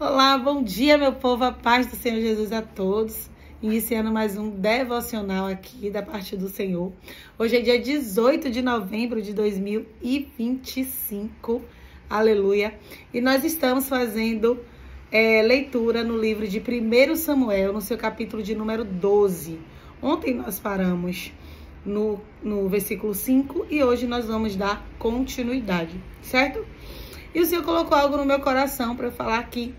Olá, bom dia, meu povo, a paz do Senhor Jesus a todos. Iniciando mais um devocional aqui da parte do Senhor. Hoje é dia 18 de novembro de 2025, aleluia. E nós estamos fazendo leitura no livro de 1 Samuel, no seu capítulo de número 12. Ontem nós paramos no versículo 5 e hoje nós vamos dar continuidade, certo? E o Senhor colocou algo no meu coração para eu falar aqui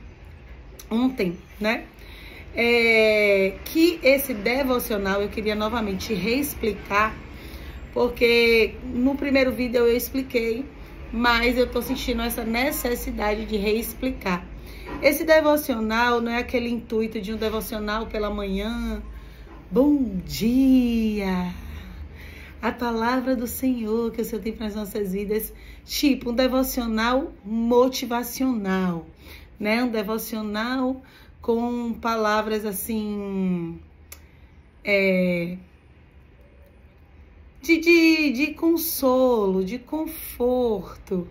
ontem, né? Que esse devocional eu queria novamente reexplicar, porque no primeiro vídeo eu expliquei, mas eu tô sentindo essa necessidade de reexplicar. Esse devocional não é aquele intuito de um devocional pela manhã. Bom dia! A palavra do Senhor que o Senhor tem para as nossas vidas, tipo um devocional motivacional, né? Um devocional com palavras assim, de consolo, de conforto.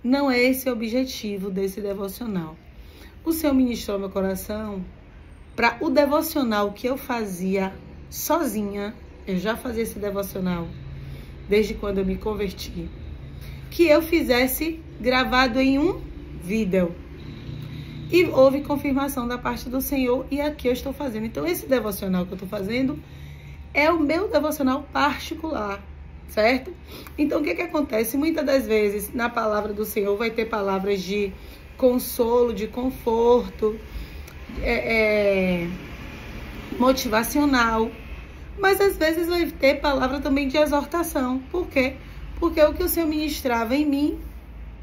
Não é esse o objetivo desse devocional. O Senhor ministrou meu coração para o devocional que eu fazia sozinha. Eu já fazia esse devocional desde quando eu me converti. Que eu fizesse gravado em um vídeo. E houve confirmação da parte do Senhor e aqui eu estou fazendo. Então esse devocional que eu estou fazendo é o meu devocional particular, certo? Então o que acontece? Muitas das vezes na palavra do Senhor vai ter palavras de consolo, de conforto, motivacional. Mas às vezes vai ter palavra também de exortação. Por quê? Porque o que o Senhor ministrava em mim,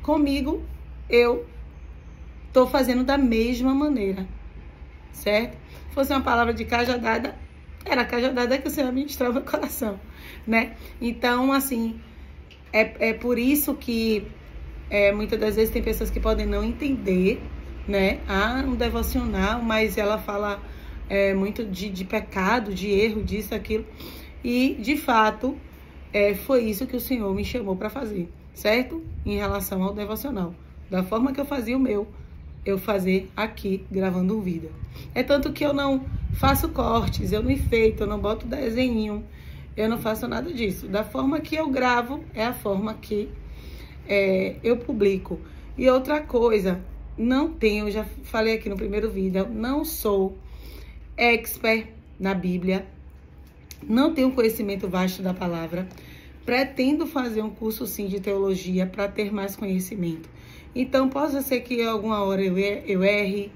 comigo, eu estou fazendo da mesma maneira, certo? Se fosse uma palavra de cajadada, era a cajadada que o Senhor ministrava no coração, né? Então, assim, é por isso que muitas das vezes tem pessoas que podem não entender, né? Um devocional, mas ela fala muito de pecado, de erro, disso, aquilo. E, de fato, foi isso que o Senhor me chamou para fazer, certo? Em relação ao devocional. Da forma que eu fazia o meu, eu fazer aqui, gravando um vídeo. É tanto que eu não faço cortes, eu não enfeito, eu não boto desenho, eu não faço nada disso. Da forma que eu gravo, é a forma que eu publico. E outra coisa, não tenho, eu já falei aqui no primeiro vídeo, não sou expert na Bíblia, não tenho conhecimento vasto da palavra, pretendo fazer um curso sim de teologia para ter mais conhecimento. Então, pode ser que alguma hora eu erre,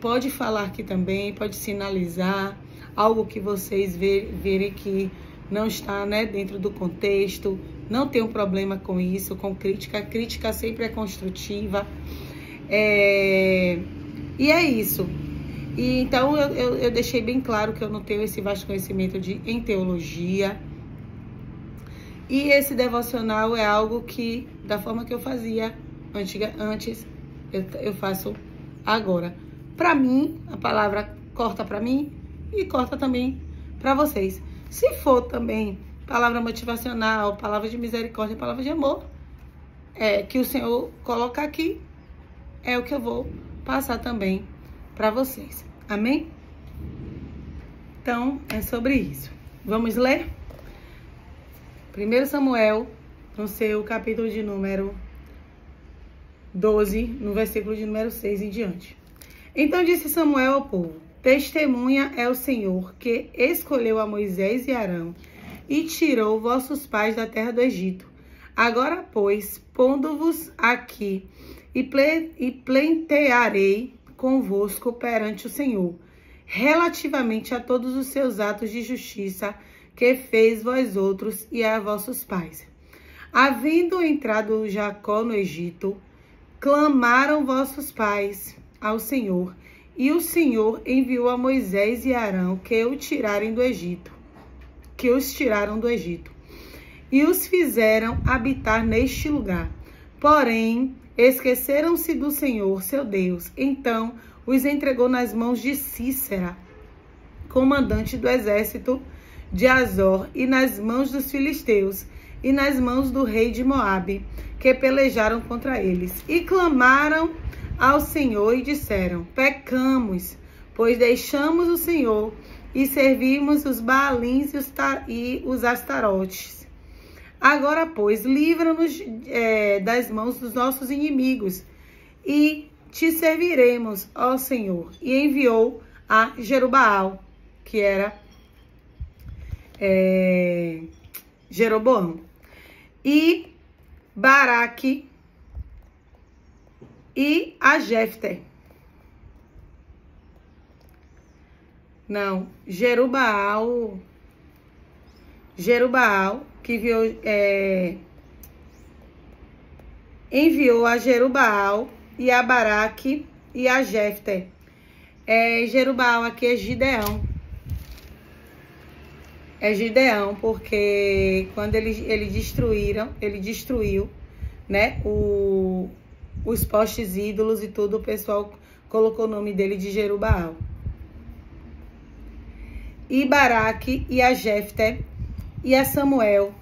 pode falar aqui também, pode sinalizar algo que vocês verem que não está, né, dentro do contexto. Não tenho problema com isso, com crítica. A crítica sempre é construtiva. E é isso. E, então, eu deixei bem claro que eu não tenho esse vasto conhecimento em teologia. E esse devocional é algo que, da forma que eu fazia antes, eu faço agora. Para mim, a palavra corta para mim e corta também para vocês. Se for também palavra motivacional, palavra de misericórdia, palavra de amor, que o Senhor coloca aqui, é o que eu vou passar também para vocês. Amém? Então, é sobre isso. Vamos ler? 1 Samuel, no seu capítulo de número 12, no versículo de número 6 em diante. Então disse Samuel ao povo: testemunha é o Senhor que escolheu a Moisés e Arão e tirou vossos pais da terra do Egito. Agora, pois, pondo-vos aqui e pleitearei convosco perante o Senhor, relativamente a todos os seus atos de justiça que fez vós outros e a vossos pais. Havendo entrado Jacó no Egito, clamaram vossos pais ao Senhor, e o Senhor enviou a Moisés e Arão que os tiraram do Egito, e os fizeram habitar neste lugar. Porém, esqueceram-se do Senhor, seu Deus. Então, os entregou nas mãos de Sísera, comandante do exército de Azor, e nas mãos dos filisteus, e nas mãos do rei de Moabe, que pelejaram contra eles. E clamaram ao Senhor e disseram: pecamos, pois deixamos o Senhor e servimos os Baalins e os Astarotes. Agora, pois, livra-nos das mãos dos nossos inimigos e te serviremos, ó Senhor. E enviou a Jerubaal, que era Jeroboão, e Baraque e a Jefté. Não, Jerubaal, que enviou a Jerubaal e a Baraque e a Jefté. Jerubaal aqui é Gideão. É Gideão, porque quando ele destruiu, né, os postes ídolos e tudo, o pessoal colocou o nome dele de Jerubaal. E Baraque e a Jefté e a Samuel,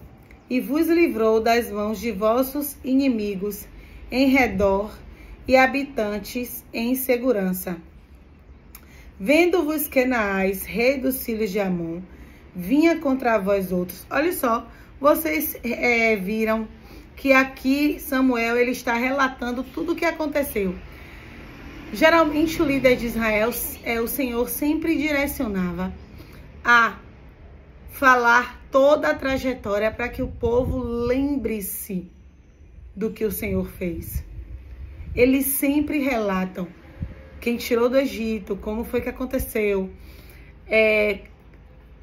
e vos livrou das mãos de vossos inimigos em redor e habitantes em segurança. Vendo-vos que Naás, rei dos filhos de Amon, vinha contra vós outros. Olha só, vocês viram que aqui Samuel ele está relatando tudo o que aconteceu. Geralmente o líder de Israel, o Senhor sempre direcionava a falar toda a trajetória para que o povo lembre-se do que o Senhor fez. Eles sempre relatam quem tirou do Egito, como foi que aconteceu,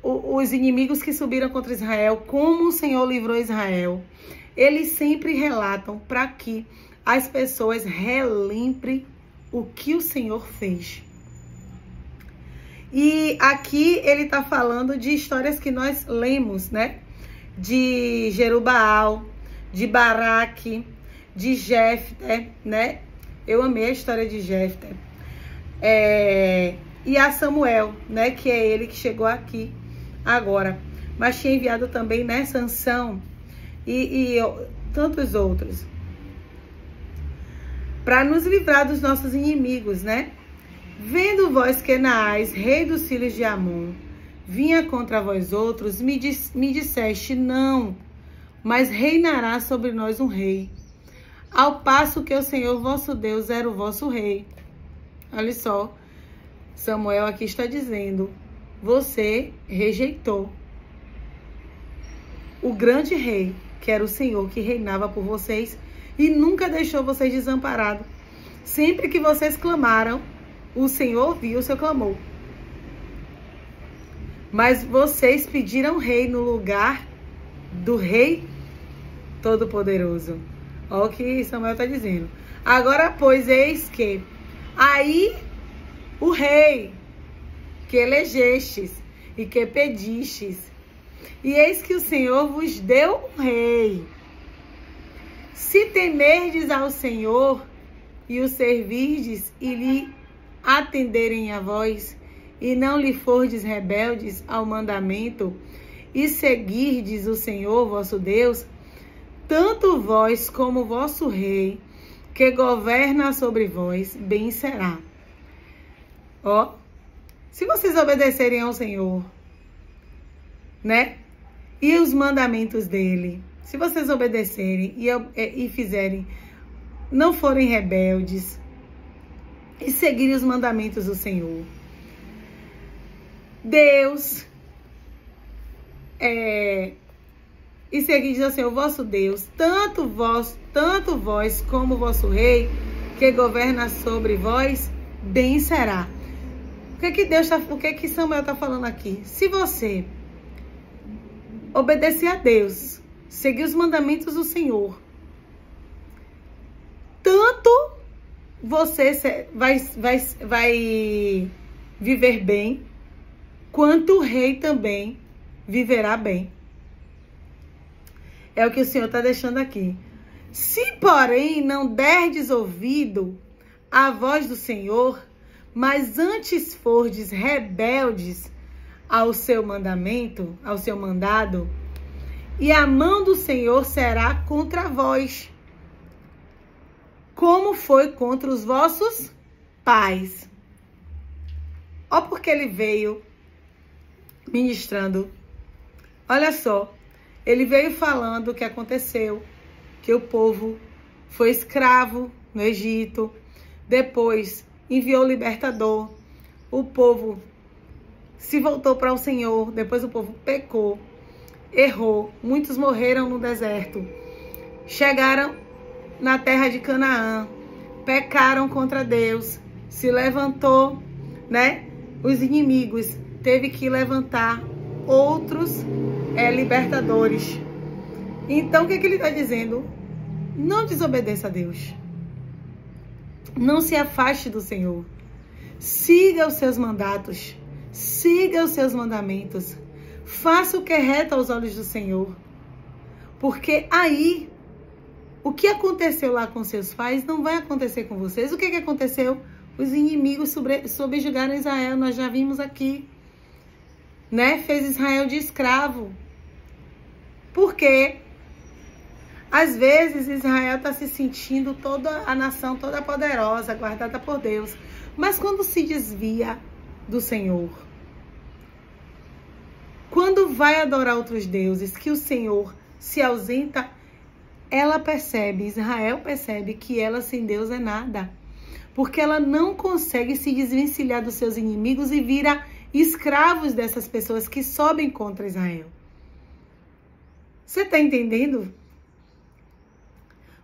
os inimigos que subiram contra Israel, como o Senhor livrou Israel. Eles sempre relatam para que as pessoas relembrem o que o Senhor fez. E aqui ele está falando de histórias que nós lemos, né? De Jerubaal, de Baraque, de Jefté, né? Eu amei a história de Jefté. E a Samuel, né? Que é ele que chegou aqui agora. Mas tinha enviado também, né? Sansão e tantos outros. Para nos livrar dos nossos inimigos, né? Vendo vós que Naás, rei dos filhos de Amon, vinha contra vós outros, me disseste: não, mas reinará sobre nós um rei, ao passo que o Senhor vosso Deus era o vosso rei. Olha só, Samuel aqui está dizendo: você rejeitou o grande rei, que era o Senhor, que reinava por vocês, e nunca deixou vocês desamparados. Sempre que vocês clamaram, o Senhor ouviu o seu clamor. Mas vocês pediram rei no lugar do Rei Todo-Poderoso. Olha o que Samuel está dizendo. Agora, pois, eis que aí o rei que elegestes e que pedistes, e eis que o Senhor vos deu um rei. Se temerdes ao Senhor e o servirdes e lhe atenderem a vós, e não lhe fordes rebeldes ao mandamento, e seguirdes o Senhor vosso Deus, tanto vós como vosso rei, que governa sobre vós, bem será. Ó, se vocês obedecerem ao Senhor, né, e os mandamentos dele, se vocês obedecerem e fizerem, não forem rebeldes, e seguirem os mandamentos do Senhor, Deus, e seguirdes ao Senhor vosso Deus, tanto vós como vosso rei, que governa sobre vós, bem será. O que Samuel está falando aqui? Se você obedecer a Deus, seguir os mandamentos do Senhor, tanto você vai viver bem, quanto o rei também viverá bem. É o que o Senhor está deixando aqui. Se, porém, não derdes ouvido à voz do Senhor, mas antes fordes rebeldes ao seu mandamento, ao seu mandado, e a mão do Senhor será contra vós. como foi contra os vossos pais. Ó, porque ele veio ministrando. Olha só, ele veio falando o que aconteceu, que o povo foi escravo no Egito, depois enviou o libertador, o povo se voltou para o Senhor, depois o povo pecou, errou, muitos morreram no deserto, chegaram na terra de Canaã, pecaram contra Deus, se levantou, né? Os inimigos, teve que levantar outros libertadores. Então, o que ele está dizendo? Não desobedeça a Deus. Não se afaste do Senhor. Siga os seus mandatos. Siga os seus mandamentos. Faça o que é reto aos olhos do Senhor. Porque aí, o que aconteceu lá com seus pais não vai acontecer com vocês. O que aconteceu? Os inimigos subjugaram Israel. Nós já vimos aqui. Né? Fez Israel de escravo. Por quê? Às vezes Israel está se sentindo toda a nação toda poderosa, guardada por Deus. Mas quando se desvia do Senhor, quando vai adorar outros deuses, que o Senhor se ausenta, ela percebe, Israel percebe que ela sem Deus é nada. Porque ela não consegue se desvencilhar dos seus inimigos e vira escravos dessas pessoas que sobem contra Israel. Você está entendendo?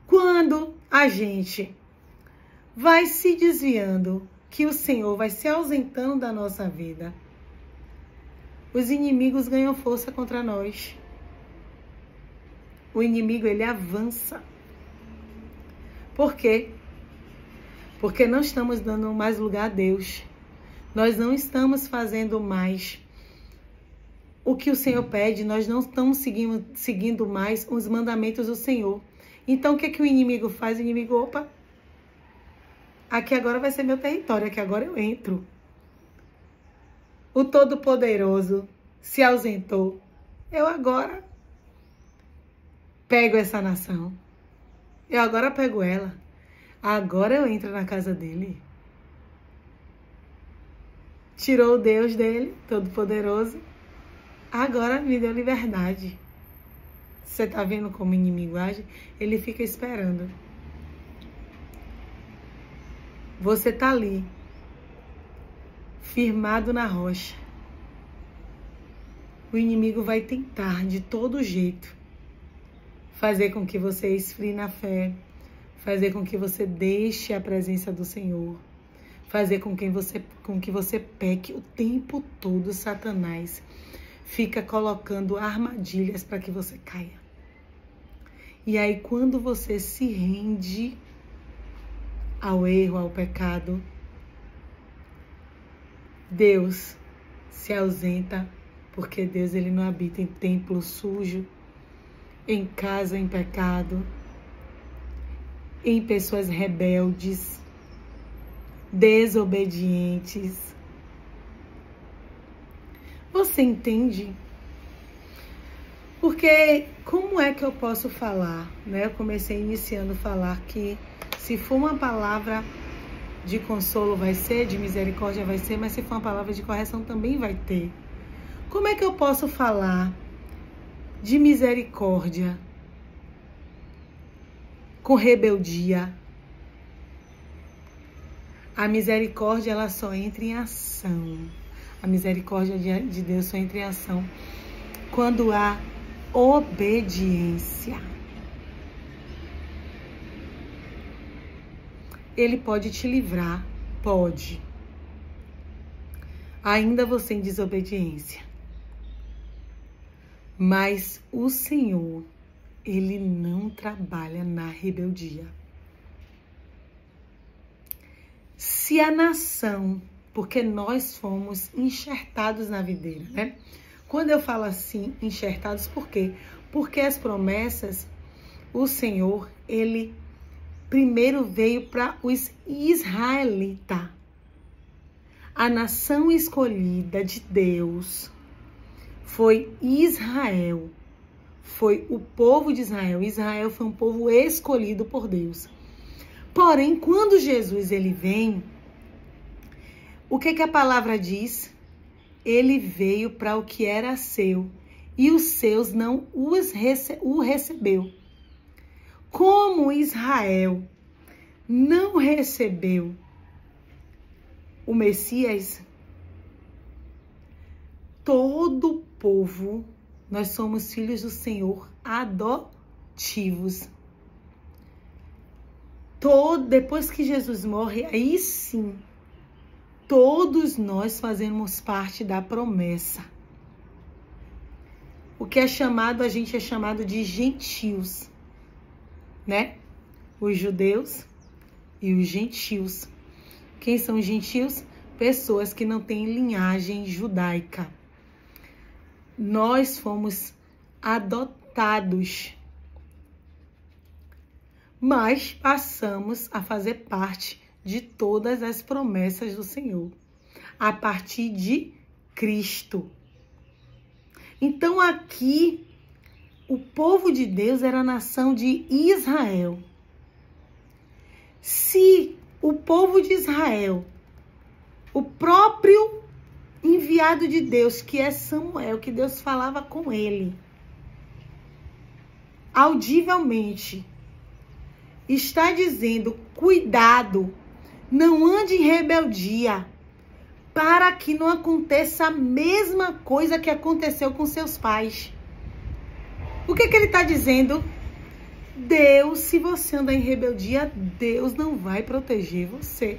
Quando a gente vai se desviando, que o Senhor vai se ausentando da nossa vida, os inimigos ganham força contra nós. O inimigo, ele avança. Por quê? Porque não estamos dando mais lugar a Deus. Nós não estamos fazendo mais o que o Senhor pede. Nós não estamos seguindo mais os mandamentos do Senhor. Então, o que o inimigo faz? O inimigo, opa, aqui agora vai ser meu território, aqui agora eu entro. O Todo-Poderoso se ausentou. Eu agora pego essa nação. Eu agora pego ela. Agora eu entro na casa dele. Tirou o Deus dele, Todo-Poderoso. Agora me deu liberdade. Você tá vendo como o inimigo age? Ele fica esperando. Você tá ali, firmado na rocha. O inimigo vai tentar, de todo jeito, fazer com que você esfrie na fé, fazer com que você deixe a presença do Senhor, fazer com que você peque o tempo todo. Satanás fica colocando armadilhas para que você caia. E aí, quando você se rende ao erro, ao pecado, Deus se ausenta, porque Deus, ele não habita em templo sujo, em casa em pecado, em pessoas rebeldes, desobedientes. Você entende? Porque como é que eu posso falar, né? Eu comecei iniciando a falar que se for uma palavra de consolo vai ser, de misericórdia vai ser, mas se for uma palavra de correção também vai ter. Como é que eu posso falar de misericórdia com rebeldia? A misericórdia, ela só entra em ação. A misericórdia de Deus só entra em ação quando há obediência. Ele pode te livrar, pode. Ainda você em desobediência. Mas o Senhor, ele não trabalha na rebeldia. Se a nação, porque nós fomos enxertados na videira, né? Quando eu falo assim, enxertados, por quê? Porque as promessas, o Senhor, ele primeiro veio para os israelitas. A nação escolhida de Deus foi Israel. Foi o povo de Israel. Israel foi um povo escolhido por Deus Porém, quando Jesus ele vem, o que a palavra diz? Ele veio para o que era seu e os seus não o recebeu. Como Israel não recebeu o Messias, todo o povo, nós somos filhos do Senhor adotivos. Depois que Jesus morre, aí sim, todos nós fazemos parte da promessa. O que é chamado, a gente é chamado de gentios, né? Os judeus e os gentios. Quem são os gentios? Pessoas que não têm linhagem judaica. Nós fomos adotados, mas passamos a fazer parte de todas as promessas do Senhor, a partir de Cristo. Então aqui, o povo de Deus era a nação de Israel. Se o povo de Israel, o próprio enviado de Deus, que é Samuel, que Deus falava com ele, audivelmente, está dizendo, cuidado, não ande em rebeldia, para que não aconteça a mesma coisa que aconteceu com seus pais. O que ele está dizendo? Deus, se você andar em rebeldia, Deus não vai proteger você.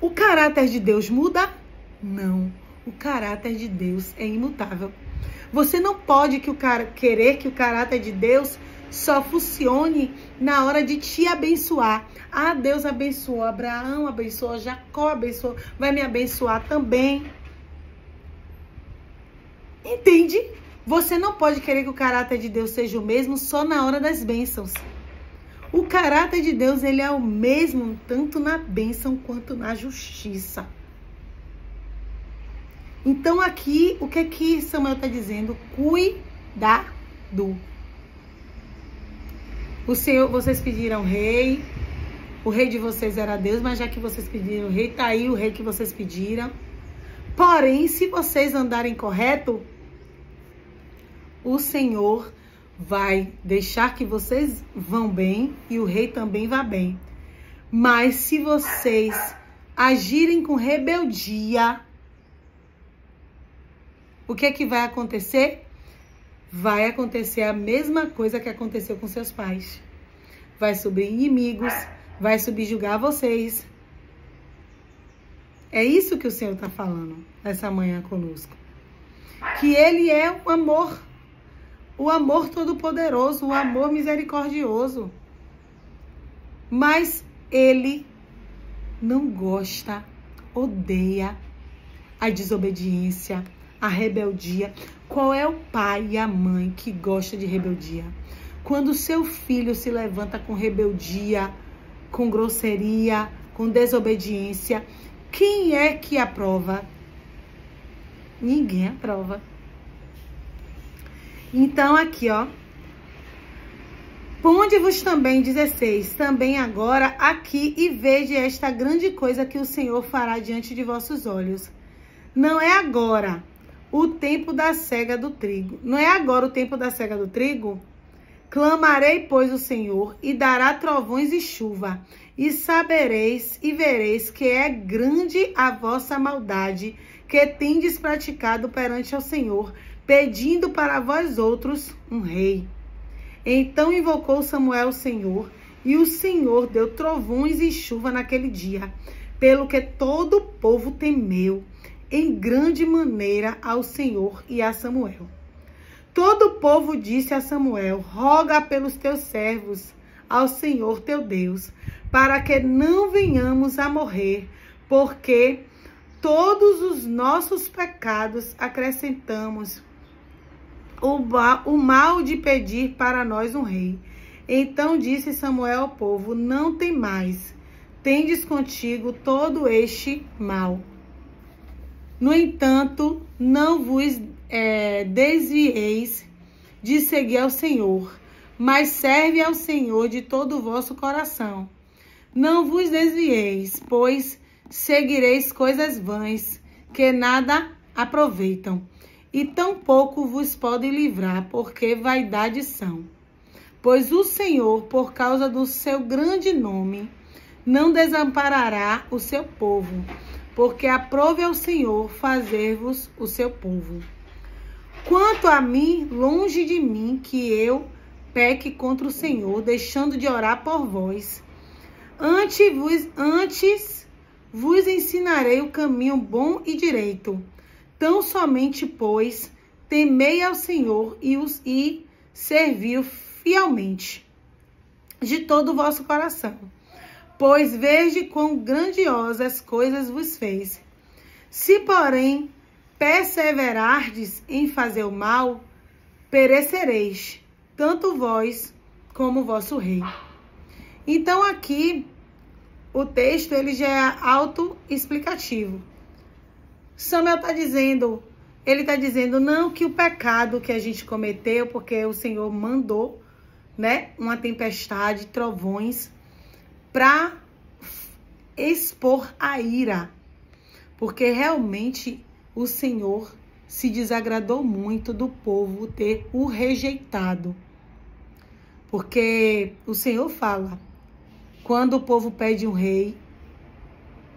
O caráter de Deus muda? Não. O caráter de Deus é imutável. Você não pode querer que o caráter de Deus só funcione na hora de te abençoar. Ah, Deus abençoou Abraão, abençoou Jacó, abençoou, vai me abençoar também. Entende? Você não pode querer que o caráter de Deus seja o mesmo só na hora das bênçãos. O caráter de Deus, ele é o mesmo tanto na bênção quanto na justiça. Então aqui, o que Samuel está dizendo? Cuidado. O Senhor, vocês pediram rei, o rei de vocês era Deus, mas já que vocês pediram rei, tá aí o rei que vocês pediram. Porém, se vocês andarem correto, o Senhor vai deixar que vocês vão bem e o rei também vá bem. Mas se vocês agirem com rebeldia, o que vai acontecer? Vai acontecer a mesma coisa que aconteceu com seus pais. Vai subir inimigos, vai subjugar vocês. É isso que o Senhor está falando essa manhã conosco. Que Ele é o amor todo-poderoso, o amor misericordioso. Mas Ele não gosta, odeia a desobediência, a rebeldia. Qual é o pai e a mãe que gosta de rebeldia? Quando o seu filho se levanta com rebeldia, com grosseria, com desobediência, quem é que aprova? Ninguém aprova. Então aqui, ó. Ponde-vos também, 16, também agora aqui e vede esta grande coisa que o Senhor fará diante de vossos olhos. Não é agora o tempo da cega do trigo. Não é agora o tempo da cega do trigo? Clamarei, pois, o Senhor, e dará trovões e chuva, e sabereis e vereis que é grande a vossa maldade, que tendes praticado perante ao Senhor, pedindo para vós outros um rei. Então invocou Samuel o Senhor, e o Senhor deu trovões e chuva naquele dia, pelo que todo o povo temeu em grande maneira ao Senhor e a Samuel. Todo o povo disse a Samuel: roga pelos teus servos ao Senhor teu Deus, para que não venhamos a morrer, porque todos os nossos pecados acrescentamos o mal de pedir para nós um rei. Então disse Samuel ao povo: não temais, tendes contigo todo este mal. No entanto, não vos desvieis de seguir ao Senhor, mas serve ao Senhor de todo o vosso coração. Não vos desvieis, pois seguireis coisas vãs, que nada aproveitam, e tampouco vos podem livrar, porque vaidades são. Pois o Senhor, por causa do seu grande nome, não desamparará o seu povo, porque aprove ao Senhor fazer-vos o seu povo. Quanto a mim, longe de mim que eu peque contra o Senhor, deixando de orar por vós. Antes vos ensinarei o caminho bom e direito. Tão somente, pois, temei ao Senhor e servi-o fielmente, de todo o vosso coração. Pois veja quão grandiosas coisas vos fez. Se, porém, perseverardes em fazer o mal, perecereis, tanto vós como o vosso rei. Então, aqui, o texto ele já é autoexplicativo. Samuel está dizendo, ele está dizendo não que o pecado que a gente cometeu, porque o Senhor mandou, né, uma tempestade, trovões, para expor a ira. Porque realmente o Senhor se desagradou muito do povo ter o rejeitado. Porque o Senhor fala, quando o povo pede um rei,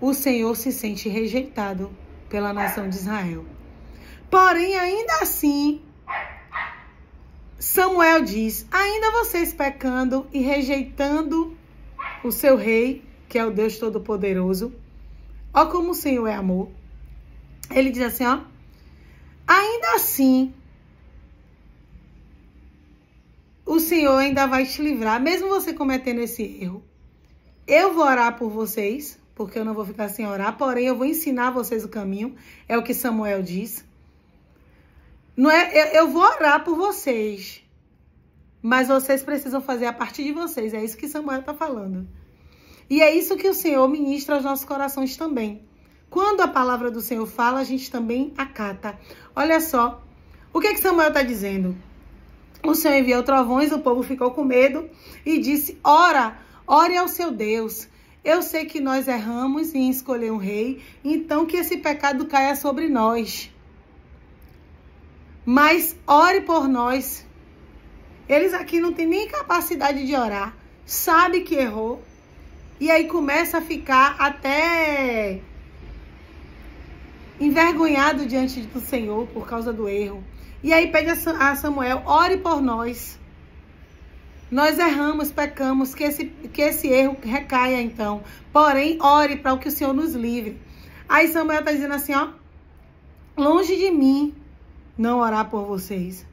o Senhor se sente rejeitado pela nação de Israel. Porém, ainda assim, Samuel diz, ainda vocês pecando e rejeitando o seu rei, que é o Deus Todo-Poderoso, ó como o Senhor é amor. Ele diz assim, ó, ainda assim, o Senhor ainda vai te livrar, mesmo você cometendo esse erro. Eu vou orar por vocês, porque eu não vou ficar sem orar, porém eu vou ensinar vocês o caminho, é o que Samuel diz. Não é, eu vou orar por vocês, mas vocês precisam fazer a partir de vocês, é isso que Samuel está falando. E é isso que o Senhor ministra aos nossos corações também. Quando a palavra do Senhor fala, a gente também acata. Olha só, o que Samuel está dizendo? O Senhor enviou trovões, o povo ficou com medo e disse, ore ao seu Deus. Eu sei que nós erramos em escolher um rei, então que esse pecado caia sobre nós. Mas ore por nós. Eles aqui não têm nem capacidade de orar, sabe que errou, e aí começa a ficar até envergonhado diante do Senhor por causa do erro. E aí pede a Samuel, ore por nós. Nós erramos, pecamos, que esse erro recaia então. Porém, ore para que o Senhor nos livre. Aí Samuel está dizendo assim, ó, longe de mim não orar por vocês.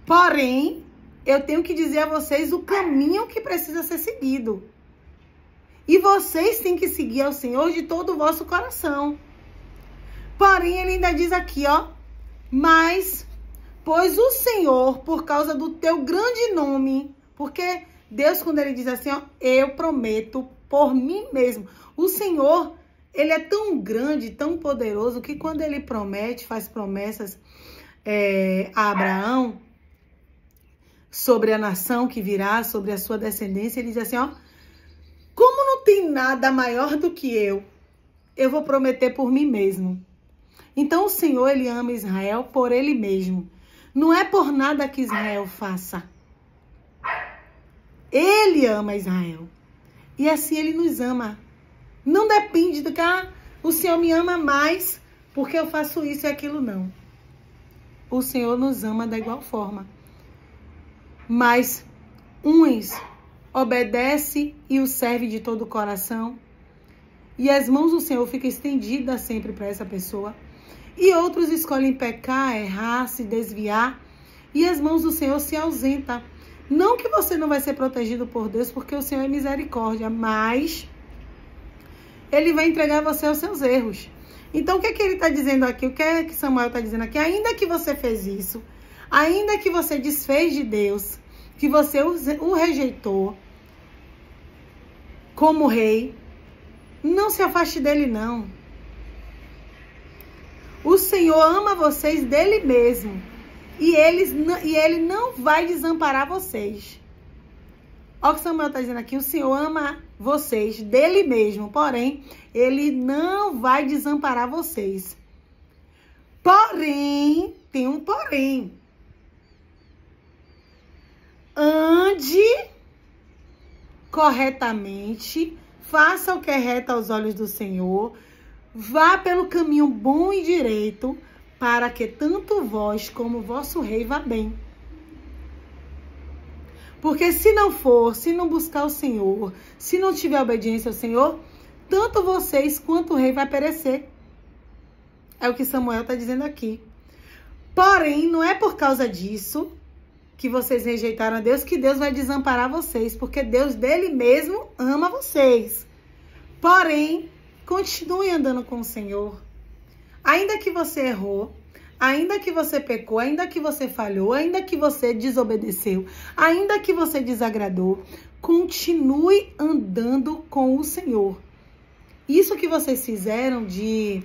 Porém, eu tenho que dizer a vocês o caminho que precisa ser seguido. E vocês têm que seguir ao Senhor de todo o vosso coração. Porém, ele ainda diz aqui, ó, mas, pois o Senhor, por causa do teu grande nome, porque Deus, quando ele diz assim, ó, eu prometo por mim mesmo. O Senhor, ele é tão grande, tão poderoso, que quando ele promete, faz promessas a Abraão, sobre a nação que virá, sobre a sua descendência, ele diz assim, ó, como não tem nada maior do que eu vou prometer por mim mesmo. Então o Senhor, ele ama Israel por ele mesmo. Não é por nada que Israel faça. Ele ama Israel. E assim ele nos ama. Não depende do que o Senhor me ama mais porque eu faço isso e aquilo, não. O Senhor nos ama da igual forma. Mas uns obedece e o serve de todo o coração. E as mãos do Senhor ficam estendidas sempre para essa pessoa. E outros escolhem pecar, errar, se desviar. E as mãos do Senhor se ausentam. Não que você não vai ser protegido por Deus, porque o Senhor é misericórdia. Mas ele vai entregar você aos seus erros. Então o que é que ele está dizendo aqui? O que é que Samuel está dizendo aqui? Ainda que você fez isso, ainda que você desfez de Deus, que você o rejeitou como rei, não se afaste dele, não. O Senhor ama vocês dele mesmo. E ele não vai desamparar vocês. Olha o que Samuel está dizendo aqui. O Senhor ama vocês dele mesmo. Porém, ele não vai desamparar vocês. Porém, tem um porém. Ande corretamente. Faça o que é reto aos olhos do Senhor. Vá pelo caminho bom e direito, para que tanto vós como vosso rei vá bem. Porque se não for, se não buscar o Senhor, se não tiver obediência ao Senhor, tanto vocês quanto o rei vai perecer. É o que Samuel está dizendo aqui. Porém, não é por causa disso que vocês rejeitaram a Deus que Deus vai desamparar vocês, porque Deus dele mesmo ama vocês. Porém, continue andando com o Senhor. Ainda que você errou, ainda que você pecou, ainda que você falhou, ainda que você desobedeceu, ainda que você desagradou, continue andando com o Senhor. Isso que vocês fizeram de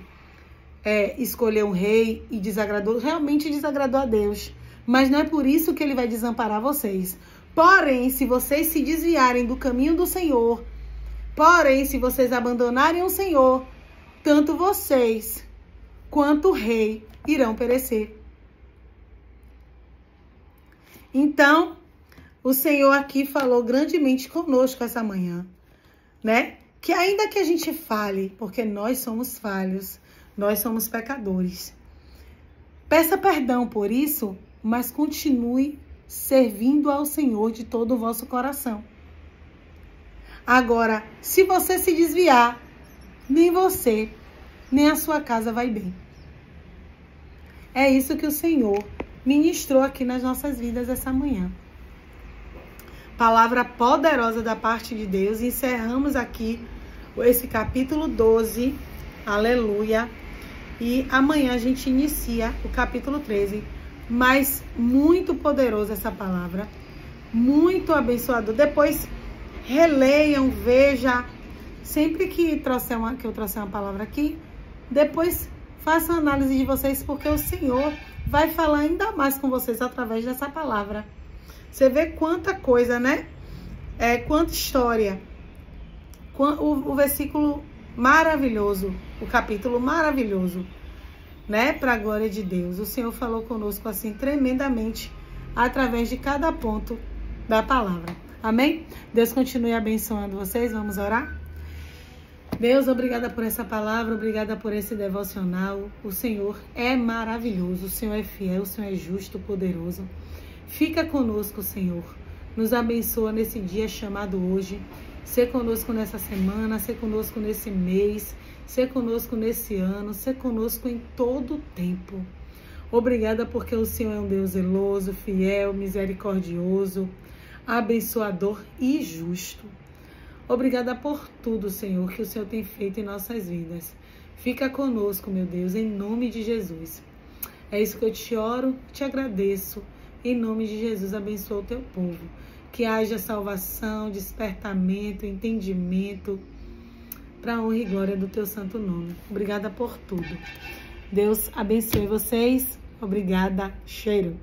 escolher um rei e desagradou, realmente desagradou a Deus. Mas não é por isso que ele vai desamparar vocês. Porém, se vocês se desviarem do caminho do Senhor, porém, se vocês abandonarem o Senhor, tanto vocês quanto o rei irão perecer. Então, o Senhor aqui falou grandemente conosco essa manhã, né? Que ainda que a gente fale, porque nós somos falhos, nós somos pecadores. Peça perdão por isso, mas continue servindo ao Senhor de todo o vosso coração. Agora, se você se desviar, nem você, nem a sua casa vai bem. É isso que o Senhor ministrou aqui nas nossas vidas essa manhã. Palavra poderosa da parte de Deus. Encerramos aqui esse capítulo 12. Aleluia. E amanhã a gente inicia o capítulo 13. Mas muito poderosa essa palavra. Muito abençoador. Depois releiam, veja. Sempre que eu trouxer uma palavra aqui, depois façam análise de vocês, porque o Senhor vai falar ainda mais com vocês através dessa palavra. Você vê quanta coisa, né? Quanta história. O versículo maravilhoso, o capítulo maravilhoso, né? Para a glória de Deus. O Senhor falou conosco assim tremendamente através de cada ponto da palavra. Amém? Deus continue abençoando vocês. Vamos orar? Deus, obrigada por essa palavra, obrigada por esse devocional. O Senhor é maravilhoso, o Senhor é fiel, o Senhor é justo, poderoso. Fica conosco, Senhor. Nos abençoa nesse dia chamado hoje. Ser conosco nessa semana, ser conosco nesse mês, ser conosco nesse ano, ser conosco em todo o tempo. Obrigada porque o Senhor é um Deus zeloso, fiel, misericordioso, abençoador e justo. Obrigada por tudo, Senhor, que o Senhor tem feito em nossas vidas. Fica conosco, meu Deus, em nome de Jesus. É isso que eu te oro, te agradeço. Em nome de Jesus, abençoa o teu povo. Que haja salvação, despertamento, entendimento, para a honra e glória do teu santo nome. Obrigada por tudo. Deus abençoe vocês. Obrigada. Cheiro.